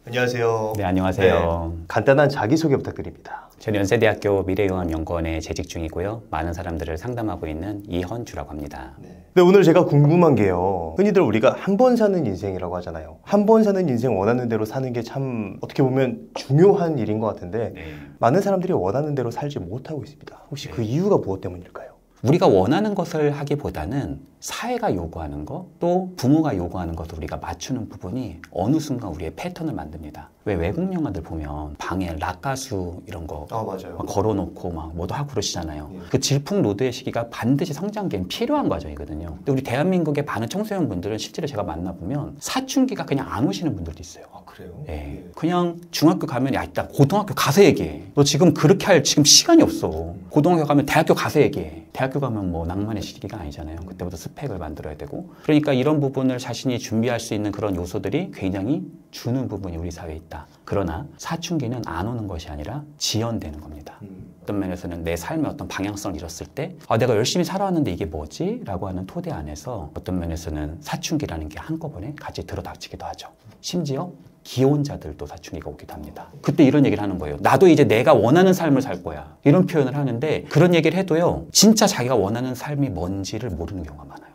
안녕하세요. 네, 안녕하세요. 네, 간단한 자기소개 부탁드립니다. 저는 연세대학교 미래융합연구원에 재직 중이고요. 많은 사람들을 상담하고 있는 이헌주라고 합니다. 네, 오늘 제가 궁금한 게요. 흔히들 우리가 한 번 사는 인생이라고 하잖아요. 한 번 사는 인생 원하는 대로 사는 게 참 어떻게 보면 중요한 일인 것 같은데 많은 사람들이 원하는 대로 살지 못하고 있습니다. 혹시 그 이유가 무엇 때문일까요? 우리가 원하는 것을 하기보다는 사회가 요구하는 것, 또 부모가 요구하는 것을 우리가 맞추는 부분이 어느 순간 우리의 패턴을 만듭니다. 왜 외국 영화들 보면 방에 락가수 이런 거 맞아요. 막 걸어놓고 막 뭐도 하고 그러시잖아요. 예. 그 질풍노도의 시기가 반드시 성장기엔 필요한 과정이거든요. 근데 우리 대한민국의 많은 청소년 분들은 실제로 제가 만나보면 사춘기가 그냥 안 오시는 분들도 있어요. 그래요? 예. 그냥 중학교 가면 야 일단 고등학교 가서 얘기해. 너 지금 그렇게 할 지금 시간이 없어. 고등학교 가면 대학교 가서 얘기해. 대학교 가면 뭐 낭만의 시기가 아니잖아요. 그때부터 스펙을 만들어야 되고. 그러니까 이런 부분을 자신이 준비할 수 있는 그런 요소들이 굉장히 주는 부분이 우리 사회에 있다. 그러나 사춘기는 안 오는 것이 아니라 지연되는 겁니다. 어떤 면에서는 내 삶의 어떤 방향성을 잃었을 때 내가 열심히 살아왔는데 이게 뭐지? 라고 하는 토대 안에서 어떤 면에서는 사춘기라는 게 한꺼번에 같이 들어닥치기도 하죠. 심지어 기혼자들도 사춘기가 오기도 합니다. 그때 이런 얘기를 하는 거예요. 나도 이제 내가 원하는 삶을 살 거야. 이런 표현을 하는데 그런 얘기를 해도요. 진짜 자기가 원하는 삶이 뭔지를 모르는 경우가 많아요.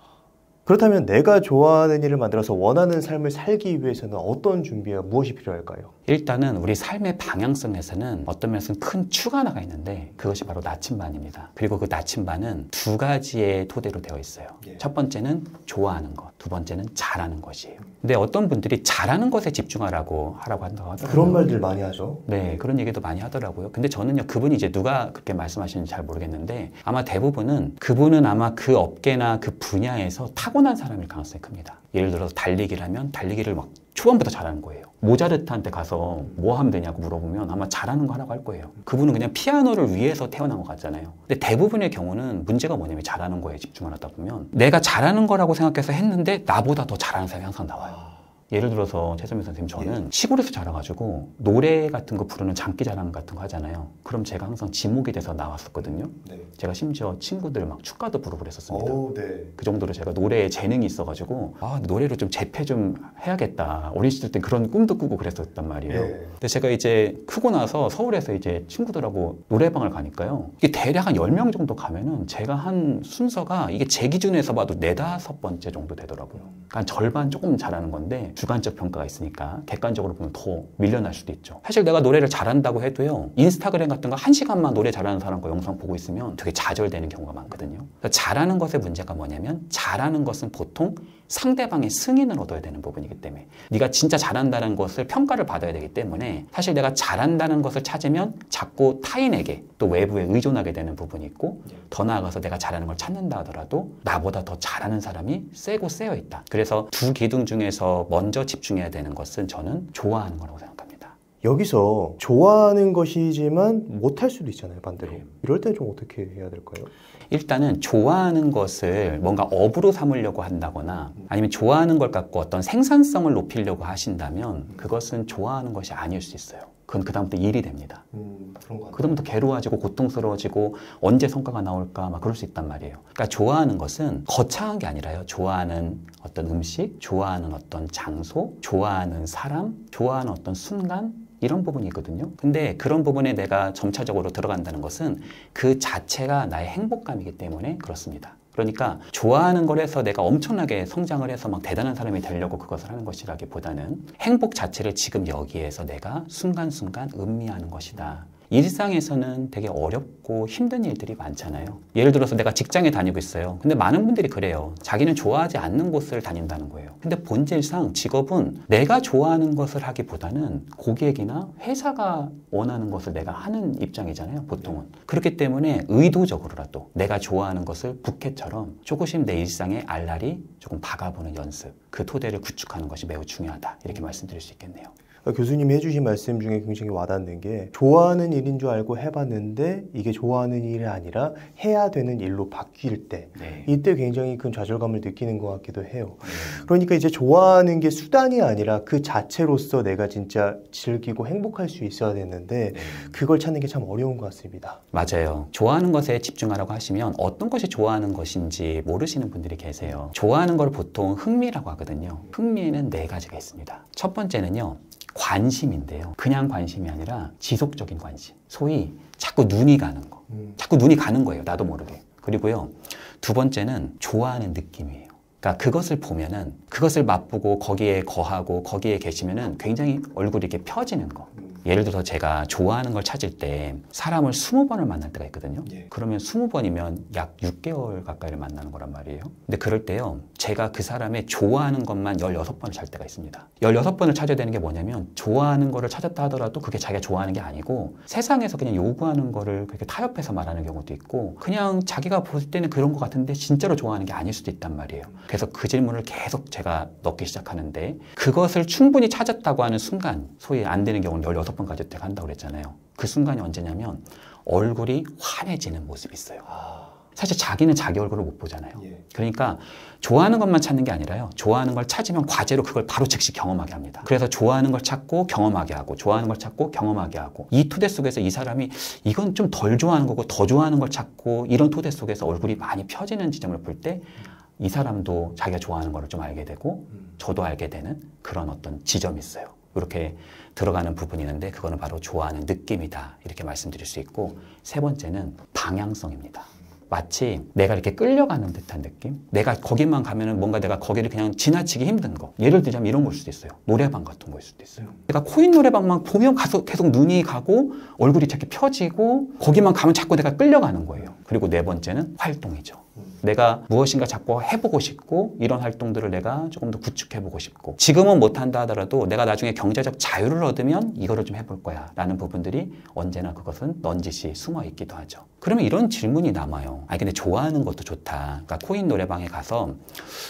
그렇다면 내가 좋아하는 일을 만들어서 원하는 삶을 살기 위해서는 어떤 준비와 무엇이 필요할까요? 일단은 우리 삶의 방향성에서는 어떤 면에서는 큰 축 하나가 있는데 그것이 바로 나침반입니다. 그리고 그 나침반은 두 가지의 토대로 되어 있어요. 첫 번째는 좋아하는 것, 두 번째는 잘하는 것이에요. 근데 어떤 분들이 잘하는 것에 집중하라고 한다고 하더라고요. 그런 말들 많이 하죠. 네, 그런 얘기도 많이 하더라고요. 근데 저는요, 그분이 이제 누가 그렇게 말씀하시는지 잘 모르겠는데 아마 대부분은 그분은 아마 그 업계나 그 분야에서 타고난 사람일 가능성이 큽니다. 예를 들어서 달리기를 하면 달리기를 막 초반부터 잘하는 거예요. 모차르트한테 가서 뭐 하면 되냐고 물어보면 아마 잘하는 거 하라고 할 거예요. 그분은 그냥 피아노를 위해서 태어난 것 같잖아요. 근데 대부분의 경우는 문제가 뭐냐면 잘하는 거에 집중을 하다 보면 내가 잘하는 거라고 생각해서 했는데 나보다 더 잘하는 사람이 항상 나와요. 예를 들어서 최선미 선생님 저는 시골에서 자라가지고 노래 같은 거 부르는 장기자랑 같은 거 하잖아요. 그럼 제가 항상 지목이 돼서 나왔었거든요. 제가 심지어 친구들 막 축가도 부르고 그랬었습니다. 그 정도로 제가 노래에 재능이 있어가지고 노래로 좀 재패 좀 해야겠다. 어린 시절 때 그런 꿈도 꾸고 그랬었단 말이에요. 근데 제가 이제 크고 나서 서울에서 이제 친구들하고 노래방을 가니까요. 이게 대략 한 10명 정도 가면은 제가 한 순서가 이게 제 기준에서 봐도 4, 5번째 정도 되더라고요. 그러니까 절반 조금 잘하는 건데 주관적 평가가 있으니까 객관적으로 보면 더 밀려날 수도 있죠. 사실 내가 노래를 잘한다고 해도요. 인스타그램 같은 거 1시간만 노래 잘하는 사람 거 영상 보고 있으면 되게 좌절되는 경우가 많거든요. 그러니까 잘하는 것의 문제가 뭐냐면 잘하는 것은 보통 상대방의 승인을 얻어야 되는 부분이기 때문에 네가 진짜 잘한다는 것을 평가를 받아야 되기 때문에 사실 내가 잘한다는 것을 찾으면 자꾸 타인에게 또 외부에 의존하게 되는 부분이 있고 더 나아가서 내가 잘하는 걸 찾는다 하더라도 나보다 더 잘하는 사람이 세고 세어 있다. 그래서 두 기둥 중에서 먼저 집중해야 되는 것은 저는 좋아하는 거라고 생각합니다. 여기서 좋아하는 것이지만 못할 수도 있잖아요, 반대로. 이럴 때 좀 어떻게 해야 될까요? 일단은 좋아하는 것을 뭔가 업으로 삼으려고 한다거나 아니면 좋아하는 걸 갖고 어떤 생산성을 높이려고 하신다면 그것은 좋아하는 것이 아닐 수 있어요. 그건 그다음부터 일이 됩니다. 그다음부터 괴로워지고 고통스러워지고 언제 성과가 나올까 막 그럴 수 있단 말이에요. 그러니까 좋아하는 것은 거창한 게 아니라요. 좋아하는 어떤 음식, 좋아하는 어떤 장소, 좋아하는 사람, 좋아하는 어떤 순간 이런 부분이 있거든요. 근데 그런 부분에 내가 점차적으로 들어간다는 것은 그 자체가 나의 행복감이기 때문에 그렇습니다. 그러니까 좋아하는 걸 해서 내가 엄청나게 성장을 해서 막 대단한 사람이 되려고 그것을 하는 것이라기보다는 행복 자체를 지금 여기에서 내가 순간순간 음미하는 것이다. 일상에서는 되게 어렵고 힘든 일들이 많잖아요. 예를 들어서 내가 직장에 다니고 있어요. 근데 많은 분들이 그래요. 자기는 좋아하지 않는 곳을 다닌다는 거예요. 근데 본질상 직업은 내가 좋아하는 것을 하기보다는 고객이나 회사가 원하는 것을 내가 하는 입장이잖아요. 보통은. 그렇기 때문에 의도적으로라도 내가 좋아하는 것을 부캐처럼 조금씩 내 일상에 알알이 조금 박아보는 연습, 그 토대를 구축하는 것이 매우 중요하다. 이렇게 말씀드릴 수 있겠네요. 교수님이 해주신 말씀 중에 굉장히 와닿는 게 좋아하는 일인 줄 알고 해봤는데 이게 좋아하는 일이 아니라 해야 되는 일로 바뀔 때 이때 굉장히 큰 좌절감을 느끼는 것 같기도 해요. 그러니까 이제 좋아하는 게 수단이 아니라 그 자체로서 내가 진짜 즐기고 행복할 수 있어야 되는데 그걸 찾는 게 참 어려운 것 같습니다. 맞아요. 좋아하는 것에 집중하라고 하시면 어떤 것이 좋아하는 것인지 모르시는 분들이 계세요. 좋아하는 걸 보통 흥미라고 하거든요. 흥미에는 4가지가 있습니다. 첫 번째는요. 관심인데요. 그냥 관심이 아니라 지속적인 관심. 소위 자꾸 눈이 가는 거. 자꾸 눈이 가는 거예요. 나도 모르게. 그리고요. 두 번째는 좋아하는 느낌이에요. 그러니까 그것을 보면은 그것을 맛보고 거기에 거하고 거기에 계시면은 굉장히 얼굴이 이렇게 펴지는 거. 예를 들어서 제가 좋아하는 걸 찾을 때 사람을 20번을 만날 때가 있거든요. 그러면 20번이면 약 6개월 가까이를 만나는 거란 말이에요. 근데 그럴 때요. 제가 그 사람의 좋아하는 것만 16번을 찾을 때가 있습니다. 16번을 찾아야 되는 게 뭐냐면 좋아하는 거를 찾았다 하더라도 그게 자기가 좋아하는 게 아니고 세상에서 그냥 요구하는 거를 그렇게 타협해서 말하는 경우도 있고 그냥 자기가 볼 때는 그런 것 같은데 진짜로 좋아하는 게 아닐 수도 있단 말이에요. 그래서 그 질문을 계속 제가 넣기 시작하는데 그것을 충분히 찾았다고 하는 순간 소위 안 되는 경우는 16번까지 한다고 그랬잖아요. 그 순간이 언제냐면 얼굴이 환해지는 모습이 있어요. 사실 자기는 자기 얼굴을 못 보잖아요. 그러니까 좋아하는 것만 찾는 게 아니라요. 좋아하는 걸 찾으면 과제로 그걸 바로 즉시 경험하게 합니다. 그래서 좋아하는 걸 찾고 경험하게 하고 좋아하는 걸 찾고 경험하게 하고 이 토대 속에서 이 사람이 이건 좀 덜 좋아하는 거고 더 좋아하는 걸 찾고 이런 토대 속에서 얼굴이 많이 펴지는 지점을 볼 때 이 사람도 자기가 좋아하는 거를 좀 알게 되고 저도 알게 되는 그런 어떤 지점이 있어요. 이렇게 들어가는 부분이 있는데 그거는 바로 좋아하는 느낌이다 이렇게 말씀드릴 수 있고 세 번째는 방향성입니다. 마치 내가 이렇게 끌려가는 듯한 느낌? 내가 거기만 가면은 뭔가 내가 거기를 그냥 지나치기 힘든 거. 예를 들자면 이런 걸 수도 있어요. 노래방 같은 거일 수도 있어요. 내가 코인 노래방만 보면 계속 눈이 가고 얼굴이 이렇게 펴지고 거기만 가면 자꾸 내가 끌려가는 거예요. 그리고 네 번째는 활동이죠. 내가 무엇인가 자꾸 해보고 싶고 이런 활동들을 내가 조금 더 구축해보고 싶고 지금은 못한다 하더라도 내가 나중에 경제적 자유를 얻으면 이거를 좀 해볼 거야 라는 부분들이 언제나 그것은 넌지시 숨어 있기도 하죠. 그러면 이런 질문이 남아요. 아니 근데 좋아하는 것도 좋다. 그러니까 코인 노래방에 가서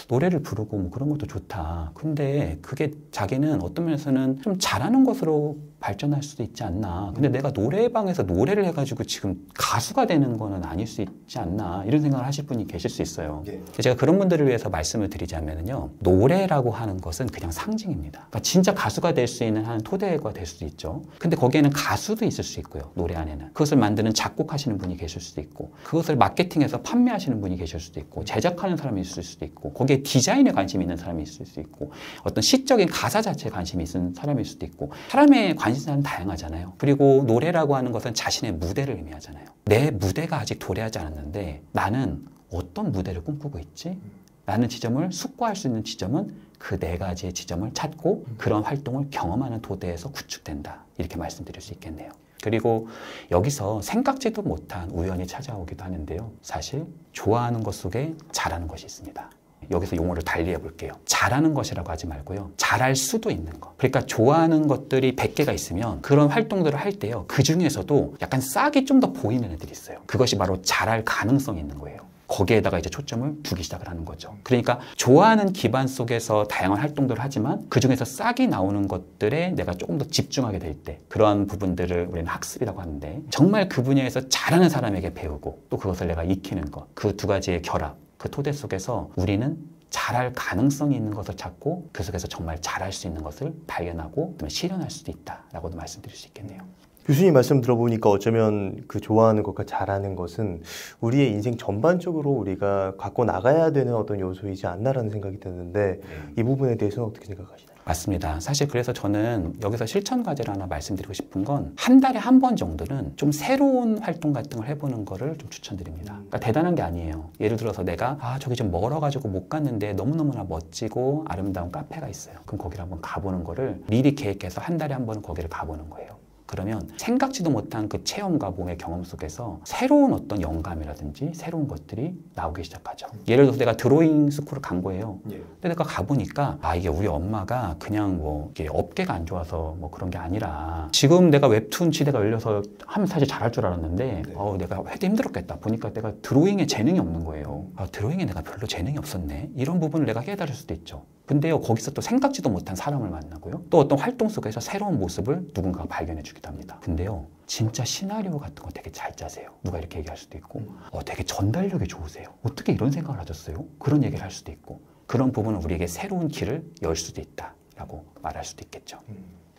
노래를 부르고 뭐 그런 것도 좋다. 근데 그게 자기는 어떤 면에서는 좀 잘하는 것으로 발전할 수도 있지 않나. 근데 내가 노래방에서 노래를 해가지고 지금 가수가 되는 거는 아닐 수 있지 않나. 이런 생각을 하실 분이 계실 수 있어요. 제가 그런 분들을 위해서 말씀을 드리자면요. 노래라고 하는 것은 그냥 상징입니다. 그러니까 진짜 가수가 될 수 있는 한 토대가 될 수도 있죠. 근데 거기에는 가수도 있을 수 있고요. 노래 안에는. 그것을 만드는 작곡하시는 분이 계실 수도 있고 그것을 마케팅해서 판매하시는 분이 계실 수도 있고 제작하는 사람이 있을 수도 있고 거기에 디자인에 관심이 있는 사람이 있을 수 있고 어떤 시적인 가사 자체에 관심이 있는 사람일 수도 있고 사람의 관심사는 다양하잖아요. 그리고 노래라고 하는 것은 자신의 무대를 의미하잖아요. 내 무대가 아직 도래하지 않았는데 나는 어떤 무대를 꿈꾸고 있지? 라는 지점을 숙고할 수 있는 지점은 그 네 가지의 지점을 찾고 그런 활동을 경험하는 토대에서 구축된다. 이렇게 말씀드릴 수 있겠네요. 그리고 여기서 생각지도 못한 우연이 찾아오기도 하는데요. 사실 좋아하는 것 속에 잘하는 것이 있습니다. 여기서 용어를 달리 해볼게요. 잘하는 것이라고 하지 말고요. 잘할 수도 있는 것. 그러니까 좋아하는 것들이 100개가 있으면 그런 활동들을 할 때요. 그 중에서도 약간 싹이 좀 더 보이는 애들이 있어요. 그것이 바로 잘할 가능성이 있는 거예요. 거기에다가 이제 초점을 두기 시작을 하는 거죠. 그러니까 좋아하는 기반 속에서 다양한 활동들을 하지만 그중에서 싹이 나오는 것들에 내가 조금 더 집중하게 될 때 그러한 부분들을 우리는 학습이라고 하는데 정말 그 분야에서 잘하는 사람에게 배우고 또 그것을 내가 익히는 것 그 두 가지의 결합 그 토대 속에서 우리는 잘할 가능성이 있는 것을 찾고 그 속에서 정말 잘할 수 있는 것을 발견하고 실현할 수도 있다라고도 말씀드릴 수 있겠네요. 교수님 말씀 들어보니까 어쩌면 그 좋아하는 것과 잘하는 것은 우리의 인생 전반적으로 우리가 갖고 나가야 되는 어떤 요소이지 않나라는 생각이 드는데 이 부분에 대해서는 어떻게 생각하시나요? 맞습니다. 사실 그래서 저는 여기서 실천 과제를 하나 말씀드리고 싶은 건 한 달에 한 번 정도는 좀 새로운 활동 같은 걸 해보는 거를 좀 추천드립니다. 그러니까 대단한 게 아니에요. 예를 들어서 내가 저기 좀 멀어가지고 못 갔는데 너무너무나 멋지고 아름다운 카페가 있어요. 그럼 거기를 한번 가보는 거를 미리 계획해서 한 달에 한 번은 거기를 가보는 거예요. 그러면 생각지도 못한 그 체험과 몸의 경험 속에서 새로운 어떤 영감이라든지 새로운 것들이 나오기 시작하죠. 예를 들어서 내가 드로잉 스쿨을 간 거예요. 근데 내가 가보니까 이게 우리 엄마가 그냥 뭐 이게 업계가 안 좋아서 뭐 그런 게 아니라 지금 내가 웹툰 시대가 열려서 하면 사실 잘할 줄 알았는데 내가 해도 힘들었겠다. 보니까 내가 드로잉에 재능이 없는 거예요. 드로잉에 내가 별로 재능이 없었네. 이런 부분을 내가 깨달을 수도 있죠. 근데요, 거기서 또 생각지도 못한 사람을 만나고요. 또 어떤 활동 속에서 새로운 모습을 누군가가 발견해 주기도 합니다. 근데요, 진짜 시나리오 같은 거 되게 잘 짜세요. 누가 이렇게 얘기할 수도 있고, 되게 전달력이 좋으세요. 어떻게 이런 생각을 하셨어요? 그런 얘기를 할 수도 있고, 그런 부분은 우리에게 새로운 길을 열 수도 있다라고 말할 수도 있겠죠.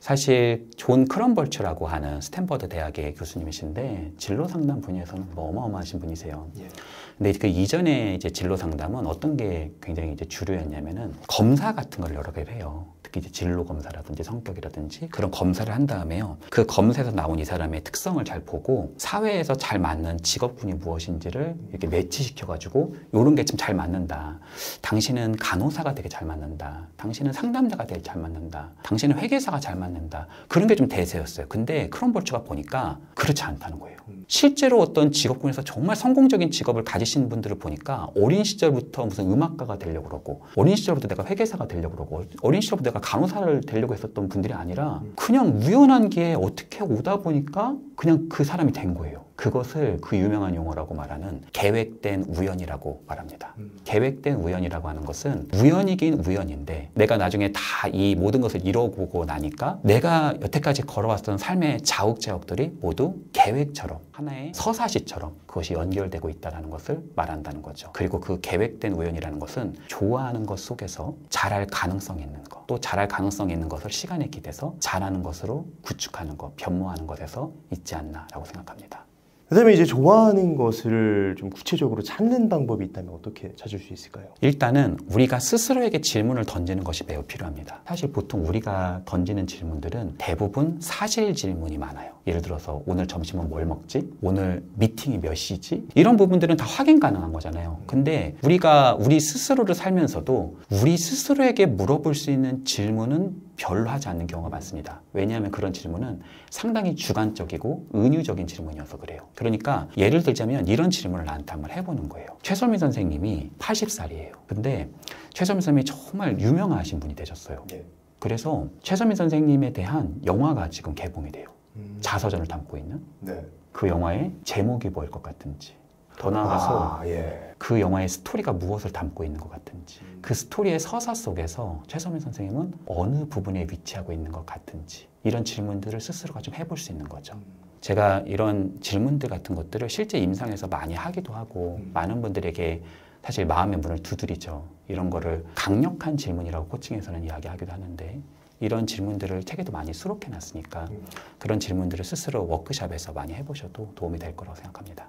사실 존 크럼벌츠라고 하는 스탠퍼드 대학의 교수님이신데 진로 상담 분야에서는 뭐 어마어마하신 분이세요. 예. 근데 그 이전에 이제 진로 상담은 어떤 게 굉장히 이제 주류였냐면은 검사 같은 걸 여러 개를 해요. 특히 이제 진로 검사라든지 성격이라든지 그런 검사를 한 다음에요. 그 검사에서 나온 이 사람의 특성을 잘 보고 사회에서 잘 맞는 직업군이 무엇인지를 이렇게 매치시켜가지고 이런 게 좀 잘 맞는다. 당신은 간호사가 되게 잘 맞는다. 당신은 상담자가 되게 잘 맞는다. 당신은 회계사가 잘 맞는다. 그런 게 좀 대세였어요. 근데 크럼볼츠가 보니까 그렇지 않다는 거예요. 실제로 어떤 직업군에서 정말 성공적인 직업을 가지신 분들을 보니까 어린 시절부터 무슨 음악가가 되려고 그러고 어린 시절부터 내가 회계사가 되려고 그러고 어린 시절부터 내가 간호사를 되려고 했었던 분들이 아니라 그냥 우연한 게 어떻게 오다 보니까 그냥 그 사람이 된 거예요. 그것을 그 유명한 용어라고 말하는 계획된 우연이라고 말합니다. 계획된 우연이라고 하는 것은 우연이긴 우연인데 내가 나중에 다 이 모든 것을 이뤄보고 나니까 내가 여태까지 걸어왔던 삶의 자욱자욱들이 모두 계획처럼 하나의 서사시처럼 그것이 연결되고 있다는 것을 말한다는 거죠. 그리고 그 계획된 우연이라는 것은 좋아하는 것 속에서 잘할 가능성이 있는 것, 또 잘할 가능성이 있는 것을 시간에 기대서 잘하는 것으로 구축하는 것, 변모하는 것에서 있지 않나라고 생각합니다. 그다음에 이제 좋아하는 것을 좀 구체적으로 찾는 방법이 있다면 어떻게 찾을 수 있을까요? 일단은 우리가 스스로에게 질문을 던지는 것이 매우 필요합니다. 사실 보통 우리가 던지는 질문들은 대부분 사실 질문이 많아요. 예를 들어서 오늘 점심은 뭘 먹지? 오늘 미팅이 몇 시지? 이런 부분들은 다 확인 가능한 거잖아요. 근데 우리가 우리 스스로를 살면서도 우리 스스로에게 물어볼 수 있는 질문은 별로 하지 않는 경우가 많습니다. 왜냐하면 그런 질문은 상당히 주관적이고 은유적인 질문이어서 그래요. 그러니까 예를 들자면 이런 질문을 나한테 한번 해보는 거예요. 최소민 선생님이 80살이에요. 근데 최소민 선생님이 정말 유명하신 분이 되셨어요. 네. 그래서 최소민 선생님에 대한 영화가 지금 개봉이 돼요. 자서전을 담고 있는. 네. 그 영화의 제목이 뭐일 것 같은지. 더 나아가서 그 영화의 스토리가 무엇을 담고 있는 것 같은지, 그 스토리의 서사 속에서 최소민 선생님은 어느 부분에 위치하고 있는 것 같은지, 이런 질문들을 스스로가 좀 해볼 수 있는 거죠. 제가 이런 질문들 같은 것들을 실제 임상에서 많이 하기도 하고 많은 분들에게 사실 마음의 문을 두드리죠. 이런 거를 강력한 질문이라고 코칭에서는 이야기하기도 하는데 이런 질문들을 책에도 많이 수록해놨으니까 그런 질문들을 스스로 워크숍에서 많이 해보셔도 도움이 될 거라고 생각합니다.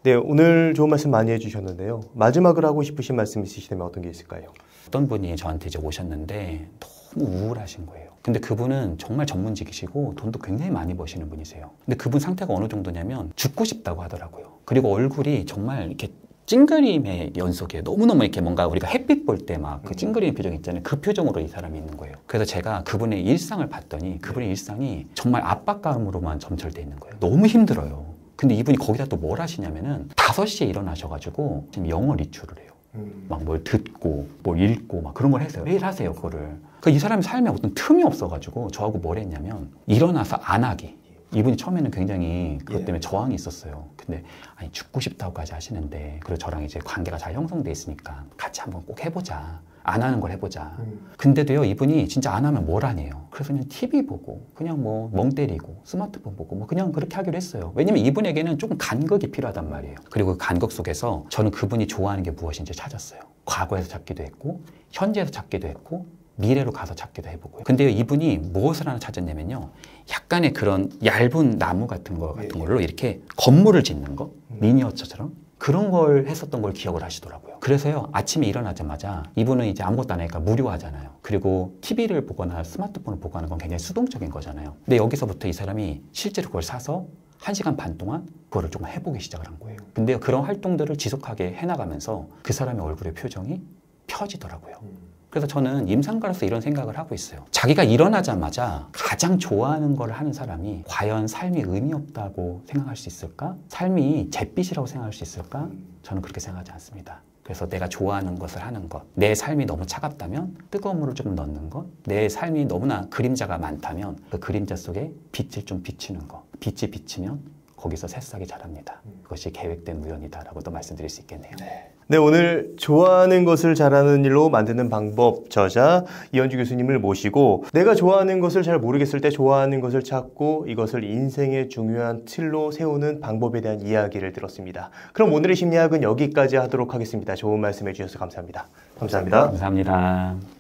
네, 오늘 좋은 말씀 많이 해주셨는데요. 마지막으로 하고 싶으신 말씀 있으시다면 어떤 게 있을까요? 어떤 분이 저한테 이제 오셨는데 너무 우울하신 거예요. 근데 그분은 정말 전문직이시고 돈도 굉장히 많이 버시는 분이세요. 근데 그분 상태가 어느 정도냐면 죽고 싶다고 하더라고요. 그리고 얼굴이 정말 이렇게 찡그림의 연속이에요. 너무너무 이렇게 뭔가 우리가 햇빛 볼 때 막 그 찡그림 표정 있잖아요. 그 표정으로 이 사람이 있는 거예요. 그래서 제가 그분의 일상을 봤더니 그분의 일상이 정말 압박감으로만 점철되어 있는 거예요. 너무 힘들어요. 근데 이분이 거기다 또 뭘 하시냐면은 5시에 일어나셔가지고 지금 영어 리출을 해요. 막 뭘 듣고 뭘 읽고 막 그런 걸 하세요. 매일 하세요, 그거를. 그러니까 이 사람의 삶에 어떤 틈이 없어가지고 저하고 뭘 했냐면 일어나서 안 하기. 이분이 처음에는 굉장히 그것 때문에 저항이 있었어요. 근데 아니 죽고 싶다고까지 하시는데 그리고 저랑 이제 관계가 잘 형성돼 있으니까 같이 한번 꼭 해보자. 안 하는 걸 해보자. 근데도요, 이분이 진짜 안 하면 뭘 하네요. 그래서 그냥 TV 보고, 그냥 뭐 멍 때리고, 스마트폰 보고, 뭐 그냥 그렇게 하기로 했어요. 왜냐면 이분에게는 조금 간극이 필요하단 말이에요. 그리고 그 간극 속에서 저는 그분이 좋아하는 게 무엇인지 찾았어요. 과거에서 찾기도 했고, 현재에서 찾기도 했고, 미래로 가서 찾기도 해보고요. 근데 이분이 무엇을 하나 찾았냐면요. 약간의 그런 얇은 나무 같은 걸로 이렇게 건물을 짓는 거, 미니어처처럼. 그런 걸 했었던 걸 기억을 하시더라고요. 그래서요, 아침에 일어나자마자 이분은 이제 아무것도 안 하니까 무료하잖아요. 그리고 TV를 보거나 스마트폰을 보고 하는 건 굉장히 수동적인 거잖아요. 근데 여기서부터 이 사람이 실제로 그걸 사서 1시간 반 동안 그거를 조금 해보기 시작을 한 거예요. 근데 그런 활동들을 지속하게 해나가면서 그 사람의 얼굴의 표정이 펴지더라고요. 그래서 저는 임상가로서 이런 생각을 하고 있어요. 자기가 일어나자마자 가장 좋아하는 걸 하는 사람이 과연 삶이 의미 없다고 생각할 수 있을까? 삶이 잿빛이라고 생각할 수 있을까? 저는 그렇게 생각하지 않습니다. 그래서 내가 좋아하는 것을 하는 것, 내 삶이 너무 차갑다면 뜨거운 물을 조금 넣는 것, 내 삶이 너무나 그림자가 많다면 그 그림자 속에 빛을 좀 비치는 것, 빛이 비치면 거기서 새싹이 자랍니다. 그것이 계획된 우연이다라고도 말씀드릴 수 있겠네요. 네, 오늘 좋아하는 것을 잘하는 일로 만드는 방법 저자 이현주 교수님을 모시고 내가 좋아하는 것을 잘 모르겠을 때 좋아하는 것을 찾고 이것을 인생의 중요한 틀로 세우는 방법에 대한 이야기를 들었습니다. 그럼 오늘의 심리학은 여기까지 하도록 하겠습니다. 좋은 말씀 해주셔서 감사합니다. 감사합니다. 감사합니다.